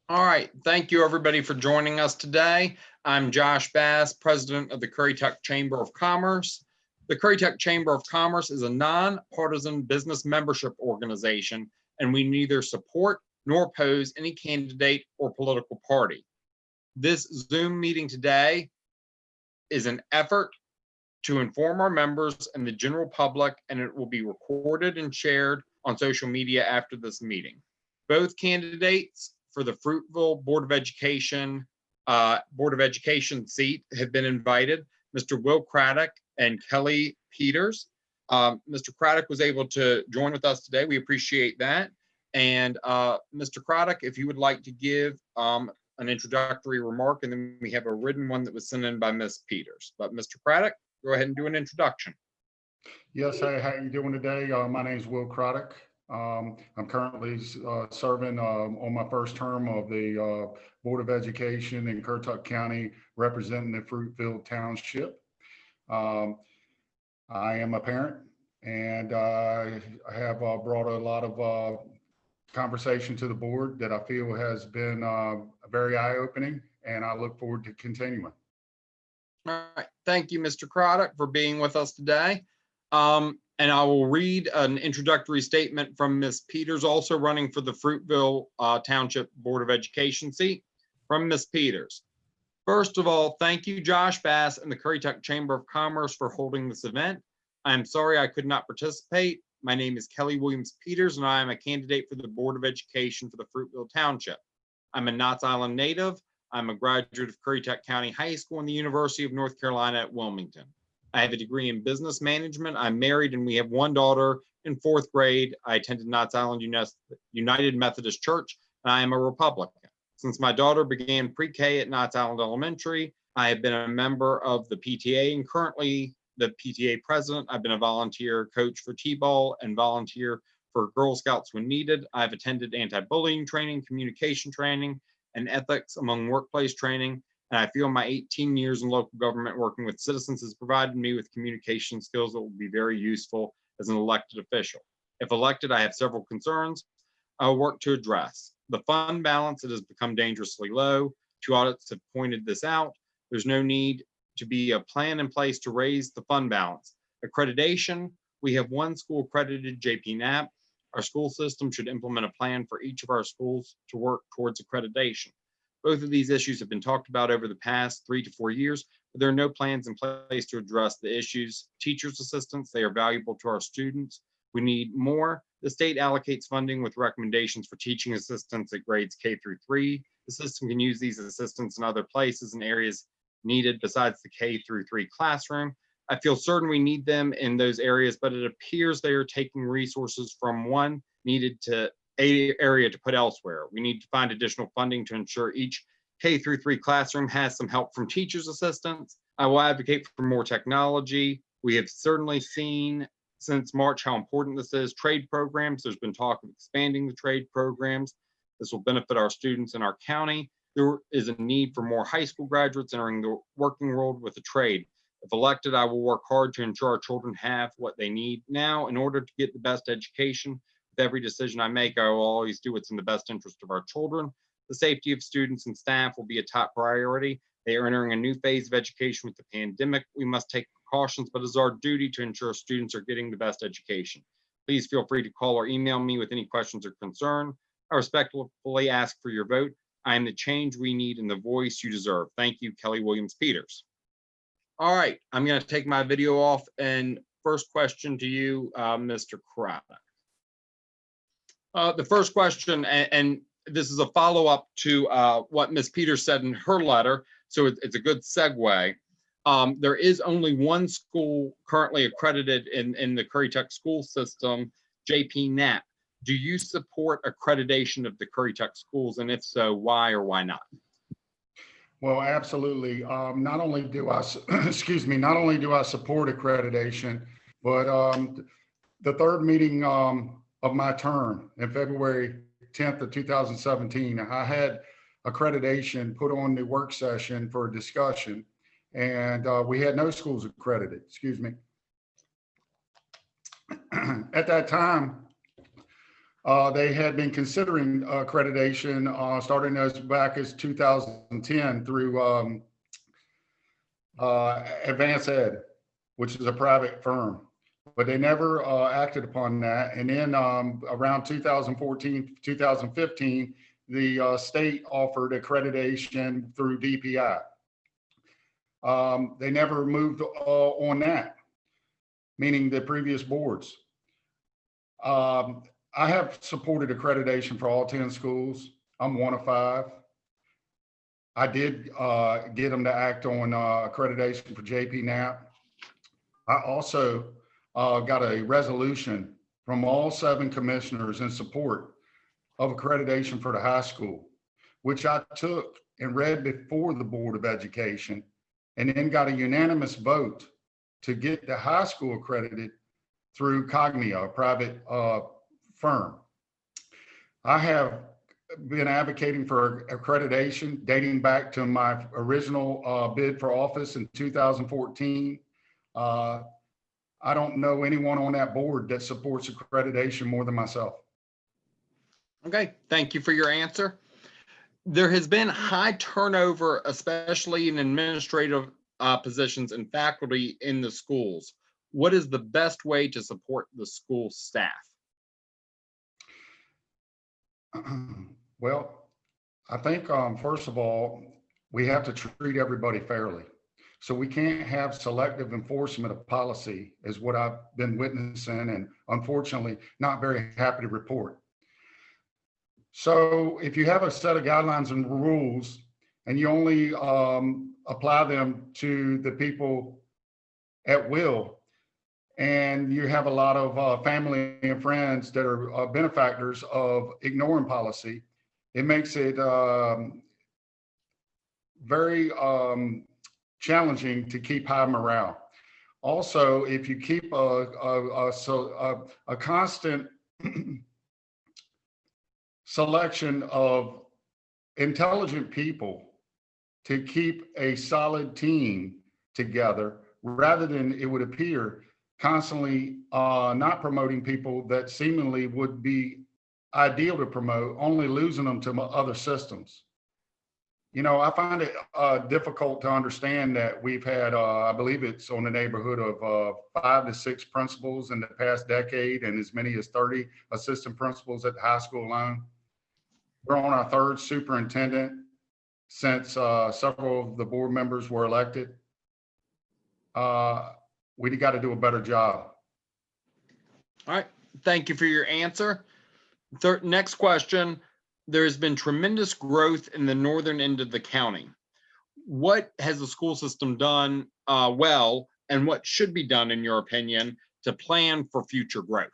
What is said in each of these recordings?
All right, thank you everybody for joining us today. I'm Josh Bass, president of the Currituck Chamber of Commerce. The Currituck Chamber of Commerce is a nonpartisan business membership organization, and we neither support nor oppose any candidate or political party. This Zoom meeting today is an effort to inform our members and the general public, and it will be recorded and shared on social media after this meeting. Both candidates for the Fruitville Board of Education seat have been invited, Mr. Will Crodick and Kelly Peters. Mr. Crodick was able to join with us today. We appreciate that. And Mr. Crodick, if you would like to give an introductory remark, and then we have a written one that was sent in by Ms. Peters. But Mr. Crodick, go ahead and do an introduction. Yes, hey, how you doing today? My name is Will Crodick. I'm currently serving on my first term of the Board of Education in Currituck County, representing the Fruitville Township. I am a parent, and I have brought a lot of conversation to the board that I feel has been very eye-opening, and I look forward to continuing. All right, thank you, Mr. Crodick, for being with us today. And I will read an introductory statement from Ms. Peters, also running for the Fruitville Township Board of Education seat. From Ms. Peters. First of all, thank you, Josh Bass and the Currituck Chamber of Commerce for holding this event. I'm sorry I could not participate. My name is Kelly Williams Peters, and I am a candidate for the Board of Education for the Fruitville Township. I'm a Knott's Island native. I'm a graduate of Currituck County High School and the University of North Carolina at Wilmington. I have a degree in business management. I'm married, and we have one daughter in 4th grade. I attended Knott's Island United Methodist Church, and I am a Republican. Since my daughter began pre-K at Knott's Island Elementary, I have been a member of the PTA and currently the PTA president. I've been a volunteer coach for T-ball and volunteer for Girl Scouts when needed. I've attended anti-bullying training, communication training, and ethics among workplace training. And I feel my 18 years in local government working with citizens has provided me with communication skills that will be very useful as an elected official. If elected, I have several concerns I'll work to address. The fund balance, it has become dangerously low. 2 audits have pointed this out. There's no need to be a plan in place to raise the fund balance. Accreditation, we have one school accredited, JP Knapp. Our school system should implement a plan for each of our schools to work towards accreditation. Both of these issues have been talked about over the past 3 to 4 years, but there are no plans in place to address the issues. Teachers' assistants, they are valuable to our students. We need more. The state allocates funding with recommendations for teaching assistants at grades K through 3. The system can use these assistants in other places and areas needed besides the K through 3 classroom. I feel certain we need them in those areas, but it appears they are taking resources from one needed to area to put elsewhere. We need to find additional funding to ensure each K through 3 classroom has some help from teachers' assistants. I will advocate for more technology. We have certainly seen since March how important this is. Trade programs, there's been talk of expanding the trade programs. This will benefit our students in our county. There is a need for more high school graduates entering the working world with a trade. If elected, I will work hard to ensure our children have what they need now in order to get the best education. With every decision I make, I will always do what's in the best interest of our children. The safety of students and staff will be a top priority. They are entering a new phase of education with the pandemic. We must take precautions, but it's our duty to ensure students are getting the best education. Please feel free to call or email me with any questions or concern. I respectfully ask for your vote. I am the change we need and the voice you deserve. Thank you, Kelly Williams Peters. All right, I'm going to take my video off, and first question to you, Mr. Crodick. The first question, and this is a follow-up to what Ms. Peters said in her letter, so it's a good segue. There is only one school currently accredited in the Currituck school system, JP Knapp. Do you support accreditation of the Currituck schools, and if so, why or why not? Well, absolutely. Not only do I, not only do I support accreditation, but the third meeting of my term in February 10th of 2017, I had accreditation put on the work session for a discussion, and we had no schools accredited, At that time, They had been considering accreditation starting as back as 2010 through Advance Ed, which is a private firm, but they never acted upon that. And then around 2014, 2015, the state offered accreditation through DPI. They never moved on that, meaning the previous boards. I have supported accreditation for all 10 schools. I'm one of 5. I did get them to act on accreditation for JP Knapp. I also got a resolution from all 7 commissioners in support of accreditation for the high school, which I took and read before the Board of Education, and then got a unanimous vote to get the high school accredited through Cognia, a private firm. I have been advocating for accreditation dating back to my original bid for office in 2014. I don't know anyone on that board that supports accreditation more than myself. Okay, thank you for your answer. There has been high turnover, especially in administrative positions and faculty in the schools. What is the best way to support the school staff? Well, I think first of all, we have to treat everybody fairly. So we can't have selective enforcement of policy, is what I've been witnessing, and unfortunately not very happy to report. So if you have a set of guidelines and rules and you only apply them to the people at will, and you have a lot of family and friends that are benefactors of ignoring policy, it makes it very challenging to keep high morale. Also, if you keep a constant selection of intelligent people to keep a solid team together, rather than, it would appear, constantly not promoting people that seemingly would be ideal to promote, only losing them to other systems. You know, I find it difficult to understand that we've had, I believe it's on the neighborhood of 5 to 6 principals in the past decade, and as many as 30 assistant principals at the high school alone. We're on our 3rd superintendent since several of the board members were elected. We got to do a better job. All right, thank you for your answer. Next question. There's been tremendous growth in the northern end of the county. What has the school system done well, and what should be done, in your opinion, to plan for future growth?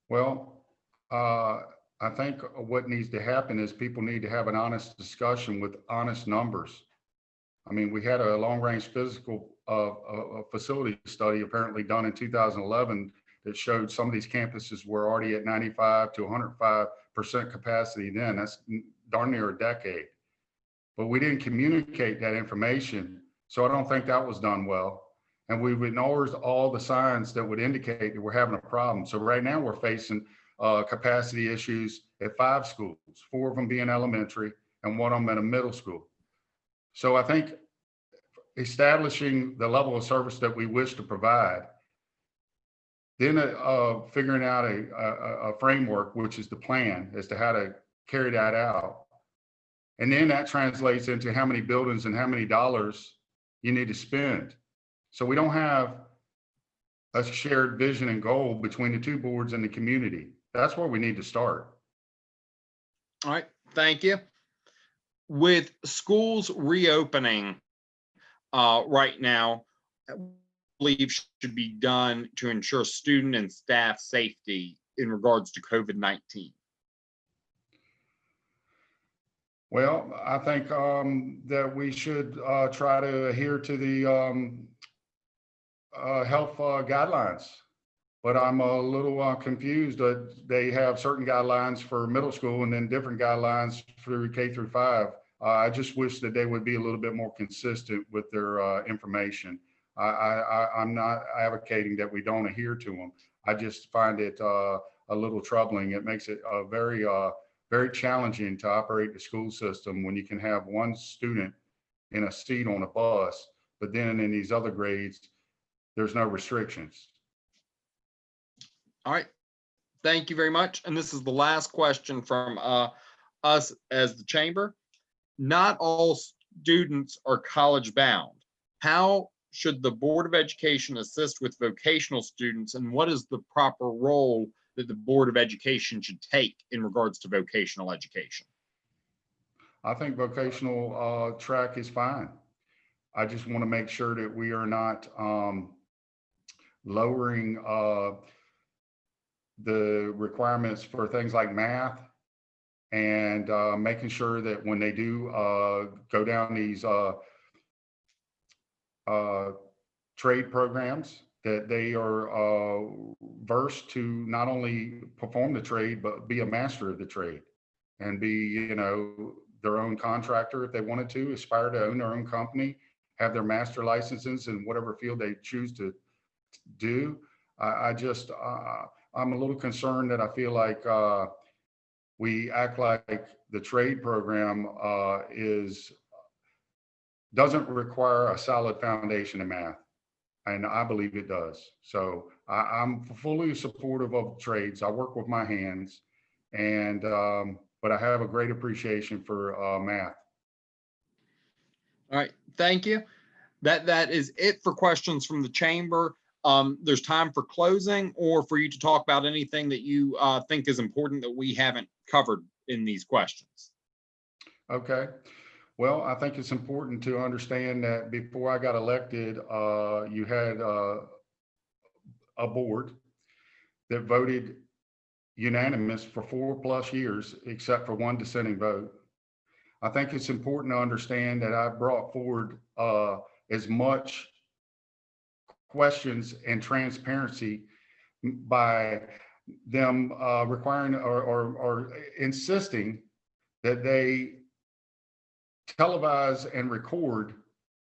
Well, I think what needs to happen is people need to have an honest discussion with honest numbers. I mean, we had a long-range physical facility study apparently done in 2011 that showed some of these campuses were already at 95 to 105% capacity then. That's darn near a decade. But we didn't communicate that information, so I don't think that was done well. And we've ignored all the signs that would indicate that we're having a problem. So right now we're facing capacity issues at 5 schools, 4 of them being elementary and 1 of them at a middle school. So I think establishing the level of service that we wish to provide, then figuring out a framework, which is the plan as to how to carry that out. And then that translates into how many buildings and how many dollars you need to spend. So we don't have a shared vision and goal between the 2 boards and the community. That's where we need to start. All right, thank you. With schools reopening right now, I believe should be done to ensure student and staff safety in regards to COVID-19? Well, I think that we should try to adhere to the health guidelines. But I'm a little confused that they have certain guidelines for middle school and then different guidelines for K through 5. I just wish that they would be a little bit more consistent with their information. I'm not advocating that we don't adhere to them. I just find it a little troubling. It makes it very challenging to operate the school system when you can have one student in a seat on a bus, but then in these other grades, there's no restrictions. All right. Thank you very much. And this is the last question from us as the chamber. Not all students are college bound. How should the Board of Education assist with vocational students, and what is the proper role that the Board of Education should take in regards to vocational education? I think vocational track is fine. I just want to make sure that we are not lowering the requirements for things like math, and making sure that when they do go down these trade programs, that they are versed to not only perform the trade, but be a master of the trade and be, their own contractor if they wanted to, aspire to own their own company, have their master licenses in whatever field they choose to do. I'm a little concerned that I feel like we act like the trade program doesn't require a solid foundation in math, and I believe it does. So I'm fully supportive of trades. I work with my hands, and but I have a great appreciation for math. All right, thank you. That is it for questions from the chamber. There's time for closing or for you to talk about anything that you think is important that we haven't covered in these questions. Okay. Well, I think it's important to understand that before I got elected, you had a board that voted unanimous for 4+ years, except for one dissenting vote. I think it's important to understand that I brought forward as much questions and transparency by them requiring or insisting that they televise and record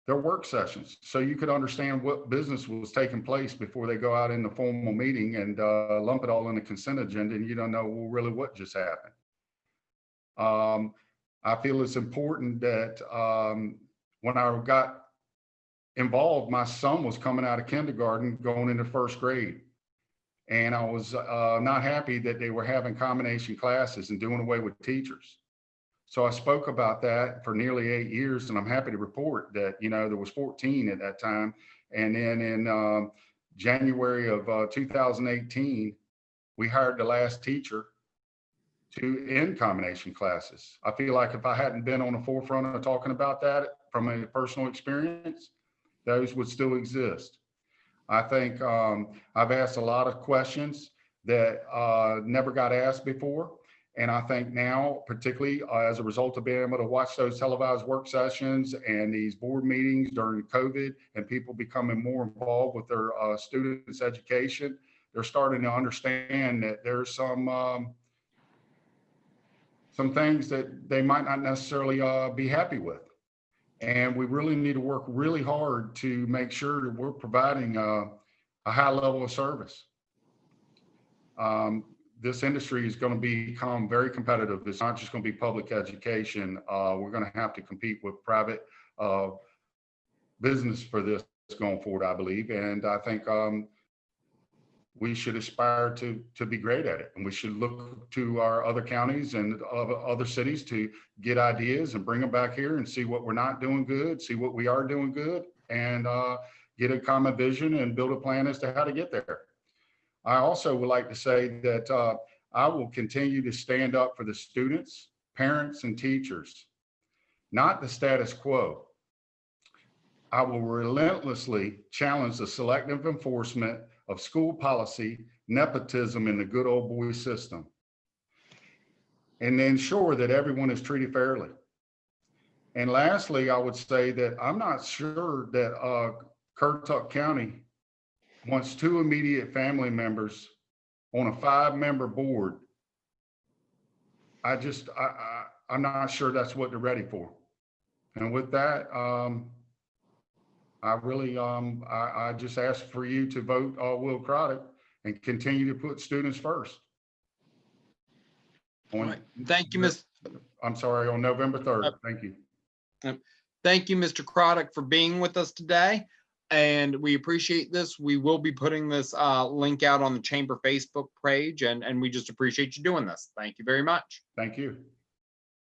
their work sessions so you could understand what business was taking place before they go out in the formal meeting and lump it all in the consent agenda, and you don't know, well, really what just happened. I feel it's important that when I got involved, my son was coming out of kindergarten going into first grade. And I was not happy that they were having combination classes and doing away with teachers. So I spoke about that for nearly 8 years, and I'm happy to report that, there was 14 at that time. And then in January of 2018, we hired the last teacher to end combination classes. I feel like if I hadn't been on the forefront of talking about that from a personal experience, those would still exist. I think I've asked a lot of questions that never got asked before. And I think now, particularly as a result of being able to watch those televised work sessions and these board meetings during COVID and people becoming more involved with their students' education, they're starting to understand that there's some things that they might not necessarily be happy with. And we really need to work really hard to make sure that we're providing a high level of service. This industry is going to become very competitive. It's not just going to be public education. We're going to have to compete with private business for this going forward, I believe. And I think we should aspire to be great at it. And we should look to our other counties and other cities to get ideas and bring them back here and see what we're not doing good, see what we are doing good, and get a common vision and build a plan as to how to get there. I also would like to say that I will continue to stand up for the students, parents, and teachers, not the status quo. I will relentlessly challenge the selective enforcement of school policy, nepotism in the good old boy system, and ensure that everyone is treated fairly. And lastly, I would say that I'm not sure that Currituck County wants 2 immediate family members on a 5-member board. I'm not sure that's what they're ready for. And with that, I really, I just ask for you to vote Will Crodick and continue to put students first. All right. Thank you, Ms. I'm sorry, on November 3rd. Thank you. Thank you, Mr. Crodick, for being with us today. And we appreciate this. We will be putting this link out on the Chamber Facebook page, and we just appreciate you doing this. Thank you very much. Thank you.